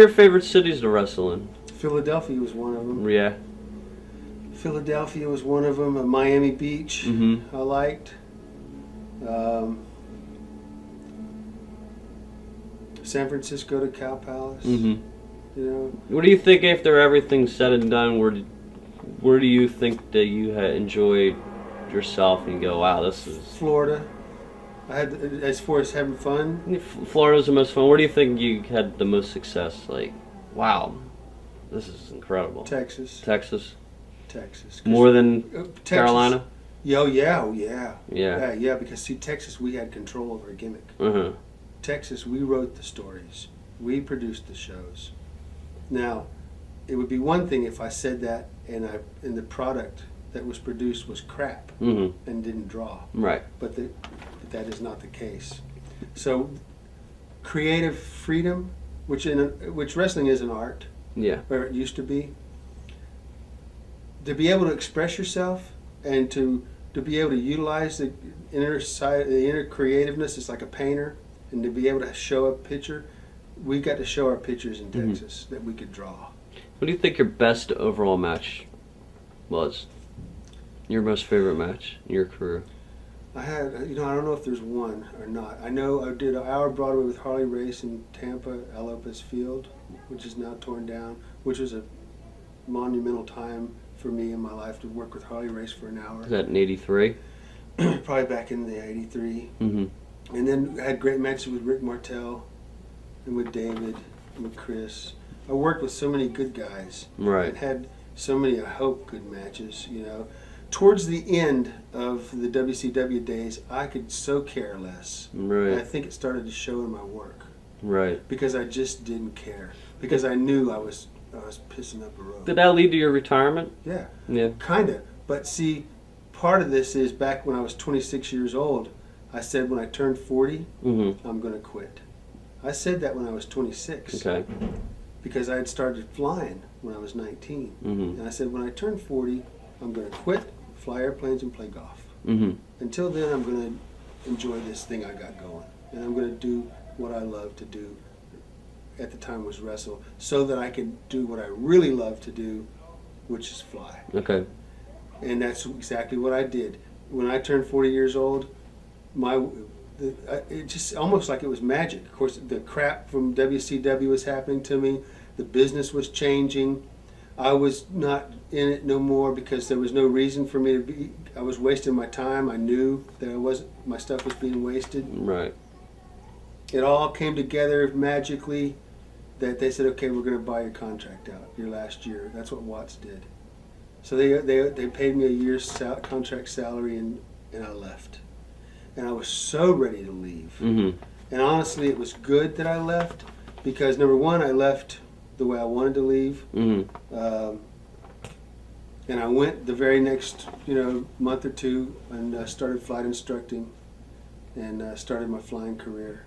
your favorite cities to wrestle in? Philadelphia was one of them. Yeah. Philadelphia was one of them. Miami Beach, I liked. San Francisco to Cow Palace. You know. What do you think after everything's said and done? Where do you think that you enjoyed yourself and you go, wow, this is Florida. I had, as far as having fun. Florida's the most fun. Where do you think you had the most success? Like, wow, this is incredible. Texas. Texas. Texas. More than Texas, Carolina. Yeah. Because see, Texas, we had control over a gimmick. Texas, we wrote the stories, we produced the shows. Now, it would be one thing if I said that and the product that was produced was crap and didn't draw. Right. But that is not the case. So, creative freedom, which wrestling is an art. Yeah. Where it used to be. To be able to express yourself and to be able to utilize the inner side, the inner creativeness, it's like a painter, and to be able to show a picture, we got to show our pictures in Texas that we could draw. What do you think your best overall match was? Your most favorite match in your career? I had, I don't know if there's one or not. I know I did an hour Broadway with Harley Race in Tampa, Lopez Field, which is now torn down, which was a monumental time for me in my life to work with Harley Race for an hour. Is that in '83? Probably back in the '83. And then I had great matches with Rick Martel and with David and with Chris. I worked with so many good guys. Right. And had so many, I hope, good matches, Towards the end of the WCW days, I could so care less. Right. And I think it started to show in my work. Right. Because I just didn't care. Because I knew I was pissing up a road. Did that lead to your retirement? Yeah. Yeah. Kinda. But see, part of this is back when I was 26 years old, I said when I turned 40, I'm going to quit. I said that when I was 26. Okay. Because I had started flying when I was 19. And I said when I turn 40, I'm going to quit, fly airplanes, and play golf. Until then, I'm going to enjoy this thing I got going. And I'm going to do what I love to do. At the time was wrestle, so that I could do what I really love to do, which is fly. Okay. And that's exactly what I did. When I turned 40 years old, it just almost like it was magic. Of course, the crap from WCW was happening to me. The business was changing. I was not in it no more because there was no reason for me to be. I was wasting my time. I knew that my stuff was being wasted. Right. It all came together magically. That they said, okay, we're going to buy your contract out, your last year. That's what Watts did. So they paid me a year's contract salary, and I left. And I was so ready to leave. And honestly, it was good that I left because, number one, I left the way I wanted to leave. And I went the very next month or two and started flight instructing and started my flying career.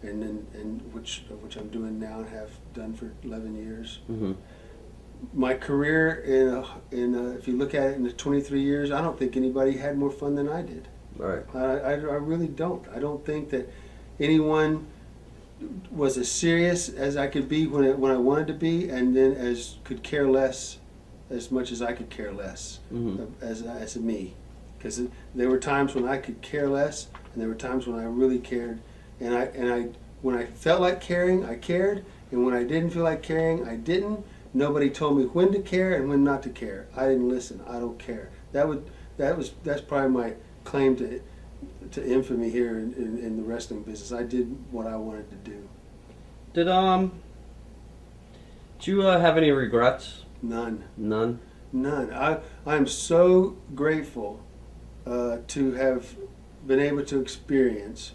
And which I'm doing now and have done for 11 years. My career if you look at it in the 23 years, I don't think anybody had more fun than I did. Right. I really don't. I don't think that anyone was as serious as I could be when I wanted to be, and then could care less as much as I could care less as me. Because there were times when I could care less, and there were times when I really cared. And when I felt like caring, I cared, and when I didn't feel like caring, I didn't. Nobody told me when to care and when not to care. I didn't listen. I don't care. That's probably my claim to infamy here in the wrestling business. I did what I wanted to do. Did you have any regrets? None. None. I'm so grateful to have been able to experience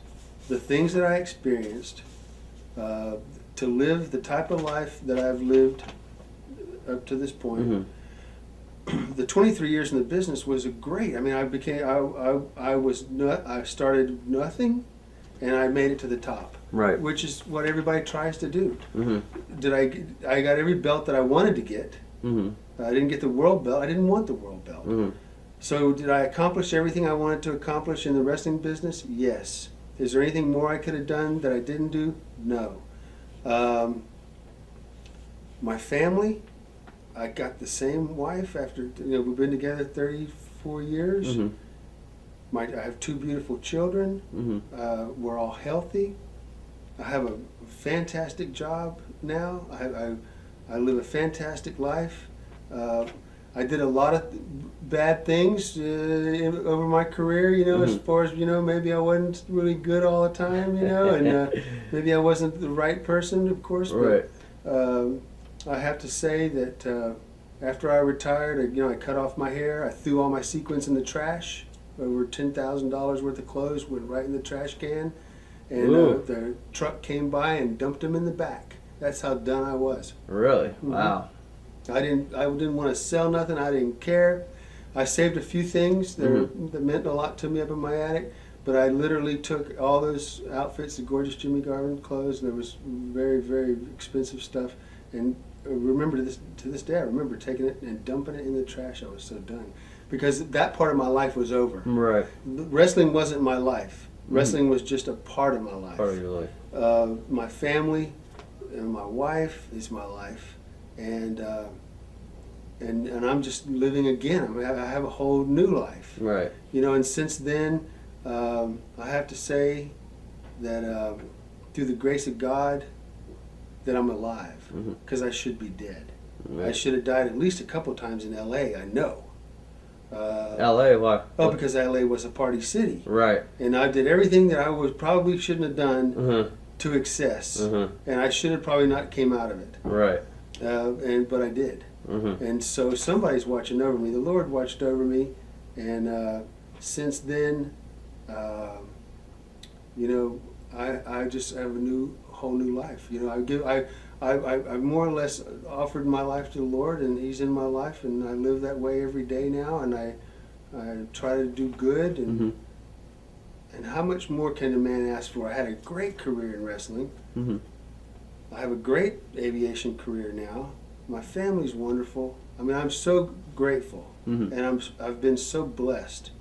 the things that I experienced, to live the type of life that I've lived up to this point. The 23 years in the business was great. I mean, I started nothing, and I made it to the top. Right. Which is what everybody tries to do. I got every belt that I wanted to get. I didn't get the world belt. I didn't want the world belt. So did I accomplish everything I wanted to accomplish in the wrestling business? Yes. Is there anything more I could have done that I didn't do? No. My family, I got the same wife after, we've been together 34 years. Mm-hmm. I have 2 beautiful children. Mm-hmm. We're all healthy. I have a fantastic job now. I live a fantastic life. I did a lot of bad things over my career, as far as, maybe I wasn't really good all the time, and maybe I wasn't the right person, of course. Right. But I have to say that after I retired, I cut off my hair. I threw all my sequins in the trash. Over $10,000 worth of clothes went right in the trash can. And the truck came by and dumped them in the back. That's how done I was. Really? Mm-hmm. Wow. I didn't want to sell nothing. I didn't care. I saved a few things that meant a lot to me up in my attic. But I literally took all those outfits, the gorgeous Jimmy Garvin clothes, and there was very, very expensive stuff. And remember to this day, I remember taking it and dumping it in the trash. I was so done. Because that part of my life was over. Right. Wrestling wasn't my life. Wrestling was just a part of my life. Part of your life. My family and my wife is my life. And I'm just living again. I have a whole new life. Right. And since then, I have to say that through the grace of God, that I'm alive, because I should be dead. Right. I should have died at least a couple times in L.A., I know. L.A., why? Oh, because L.A. was a party city. Right. And I did everything that I probably shouldn't have done to excess. And I should have probably not came out of it. Right. But I did. And so somebody's watching over me. The Lord watched over me. And since then, I just have a whole new life. I more or less offered my life to the Lord, and He's in my life, and I live that way every day now, and I try to do good, and how much more can a man ask for? I had a great career in wrestling. I have a great aviation career now. My family's wonderful. I mean, I'm so grateful, and I've been so blessed.